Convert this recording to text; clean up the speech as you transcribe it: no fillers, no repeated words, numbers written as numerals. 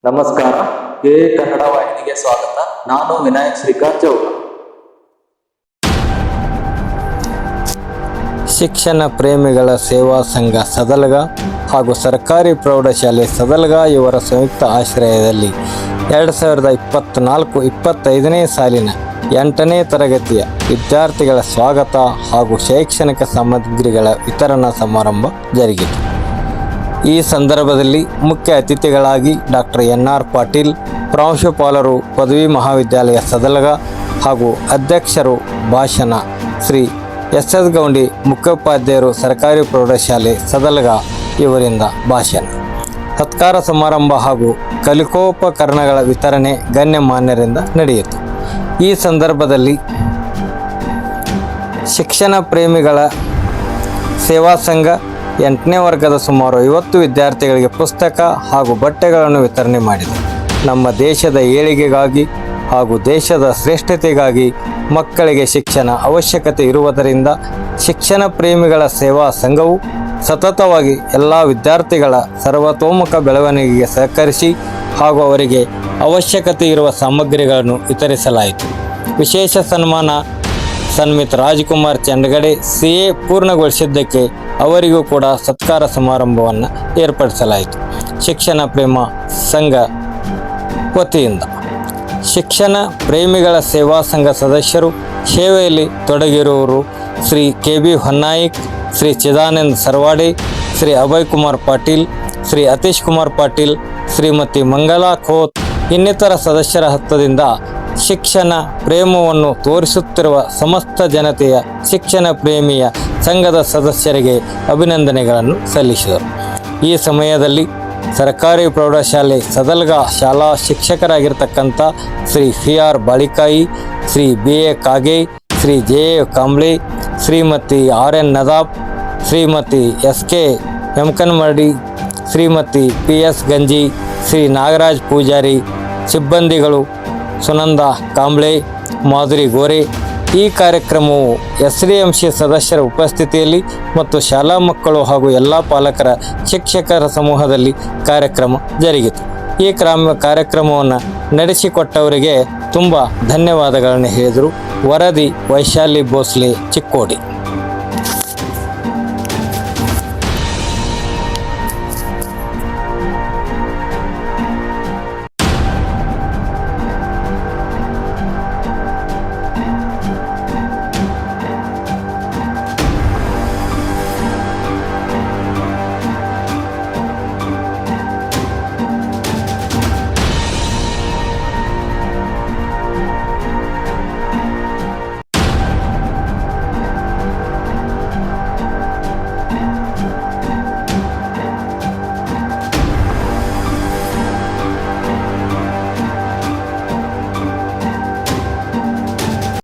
ನಮಸ್ಕಾರ. ಕನ್ನಡ ವಾಹಿನಿಗೆ ಸ್ವಾಗತ. ನಾನು ವಿನಾಯಕ್ ಶ್ರೀಕಾಂತ್ ಚೌಕ. ಶಿಕ್ಷಣ ಪ್ರೇಮಿಗಳ ಸೇವಾ ಸಂಘ ಸದಲಗ ಹಾಗೂ ಸರ್ಕಾರಿ ಪ್ರೌಢಶಾಲೆ ಸದಲಗ ಇವರ ಸಂಯುಕ್ತ ಆಶ್ರಯದಲ್ಲಿ 2024-25ನೇ ಸಾಲಿನ 8ನೇ ತರಗತಿಯ ವಿದ್ಯಾರ್ಥಿಗಳ ಸ್ವಾಗತ ಹಾಗೂ ಶೈಕ್ಷಣಿಕ ಸಾಮಗ್ರಿಗಳ ವಿತರಣಾ ಸಮಾರಂಭ ಜರುಗಿತು. ಈ ಸಂದರ್ಭದಲ್ಲಿ ಮುಖ್ಯ ಅತಿಥಿಗಳಾಗಿ ಡಾಕ್ಟರ್ NR ಪಾಟೀಲ್, ಪ್ರಾಂಶುಪಾಲರು ಪದವಿ ಮಹಾವಿದ್ಯಾಲಯ ಸದಲಗ ಹಾಗೂ ಅಧ್ಯಕ್ಷರು ಭಾಷಣ ಶ್ರೀ SS ಗೌಂಡಿ, ಮುಖ್ಯೋಪಾಧ್ಯಾಯರು ಸರ್ಕಾರಿ ಪ್ರೌಢಶಾಲೆ ಸದಲಗ ಇವರಿಂದ ಭಾಷಣ, ಸತ್ಕಾರ ಸಮಾರಂಭ ಹಾಗೂ ಕಲಿಕೋಪಕರಣಗಳ ವಿತರಣೆ ಗಣ್ಯಮಾನ್ಯರಿಂದ ನಡೆಯಿತು. ಈ ಸಂದರ್ಭದಲ್ಲಿ ಶಿಕ್ಷಣ ಪ್ರೇಮಿಗಳ ಸೇವಾ ಸಂಘ 8ನೇ ವರ್ಗದ ಸುಮಾರು 50 ವಿದ್ಯಾರ್ಥಿಗಳಿಗೆ ಪುಸ್ತಕ ಹಾಗೂ ಬಟ್ಟೆಗಳನ್ನು ವಿತರಣೆ ಮಾಡಿದೆ. ನಮ್ಮ ದೇಶದ ಏಳಿಗೆಗಾಗಿ ಹಾಗೂ ದೇಶದ ಶ್ರೇಷ್ಠತೆಗಾಗಿ ಮಕ್ಕಳಿಗೆ ಶಿಕ್ಷಣ ಅವಶ್ಯಕತೆ ಇರುವುದರಿಂದ ಶಿಕ್ಷಣ ಪ್ರೇಮಿಗಳ ಸೇವಾ ಸಂಘವು ಸತತವಾಗಿ ಎಲ್ಲ ವಿದ್ಯಾರ್ಥಿಗಳ ಸರ್ವತೋಮುಖ ಬೆಳವಣಿಗೆಗೆ ಸಹಕರಿಸಿ ಹಾಗೂ ಅವರಿಗೆ ಅವಶ್ಯಕತೆ ಇರುವ ಸಾಮಗ್ರಿಗಳನ್ನು ವಿತರಿಸಲಾಯಿತು. ವಿಶೇಷ ಸನ್ಮಾನ ಸನ್ಮಿತ್ ರಾಜ್ಕುಮಾರ್ ಚಂಡಗಡೆ CA ಪೂರ್ಣಗೊಳಿಸಿದ್ದಕ್ಕೆ ಅವರಿಗೂ ಕೂಡ ಸತ್ಕಾರ ಸಮಾರಂಭವನ್ನು ಏರ್ಪಡಿಸಲಾಯಿತು. ಶಿಕ್ಷಣ ಪ್ರೇಮ ಸಂಘ ವತಿಯಿಂದ ಶಿಕ್ಷಣ ಪ್ರೇಮಿಗಳ ಸೇವಾ ಸಂಘ ಸದಸ್ಯರು ಸೇವೆಯಲ್ಲಿ ತೊಡಗಿರುವವರು ಶ್ರೀ KB ಹೊನ್ನಾಯಿಕ್, ಶ್ರೀ ಚಿದಾನಂದ್ ಸರ್ವಾಡೆ, ಶ್ರೀ ಅಭಯ್ ಕುಮಾರ್ ಪಾಟೀಲ್, ಶ್ರೀ ಅತೀಶ್ ಕುಮಾರ್ ಪಾಟೀಲ್, ಶ್ರೀಮತಿ ಮಂಗಲಾ ಖೋತ್ ಇನ್ನಿತರ ಸದಸ್ಯರ ಹತ್ತದಿಂದ ಶಿಕ್ಷಣ ಪ್ರೇಮವನ್ನು ತೋರಿಸುತ್ತಿರುವ ಸಮಸ್ತ ಜನತೆಯ ಶಿಕ್ಷಣ ಪ್ರೇಮಿಯ ಸಂಘದ ಸದಸ್ಯರಿಗೆ ಅಭಿನಂದನೆಗಳನ್ನು ಸಲ್ಲಿಸಿದರು. ಈ ಸಮಯದಲ್ಲಿ ಸರ್ಕಾರಿ ಪ್ರೌಢಶಾಲೆ ಸದಲ್ಗ ಶಾಲಾ ಶಿಕ್ಷಕರಾಗಿರ್ತಕ್ಕಂಥ ಶ್ರೀ CR ಬಾಳಿಕಾಯಿ, ಶ್ರೀ BA ಕಾಗೆ, Shri JA Kamble, Shrimati RN Nadab, Shrimati SK Yamakanmardi, Shrimati PS ಗಂಜಿ, ಶ್ರೀ ನಾಗರಾಜ್ ಪೂಜಾರಿ, ಸಿಬ್ಬಂದಿಗಳು ಸುನಂದ ಕಾಂಬ್ಳೆ, ಮಾಧುರಿ ಗೋರೆ. ಈ ಕಾರ್ಯಕ್ರಮವು SDMC ಸದಸ್ಯರ ಉಪಸ್ಥಿತಿಯಲ್ಲಿ ಮತ್ತು ಶಾಲಾ ಮಕ್ಕಳು ಹಾಗೂ ಎಲ್ಲ ಪಾಲಕರ ಶಿಕ್ಷಕರ ಸಮೂಹದಲ್ಲಿ ಕಾರ್ಯಕ್ರಮ ಜರುಗಿತು. ಈ ಕಾರ್ಯಕ್ರಮವನ್ನು ನಡೆಸಿಕೊಟ್ಟವರಿಗೆ ತುಂಬ ಧನ್ಯವಾದಗಳನ್ನು ಹೇಳಿದರು. ವರದಿ ವೈಶಾಲಿ ಭೋಸ್ಲೆ, ಚಿಕ್ಕೋಡಿ.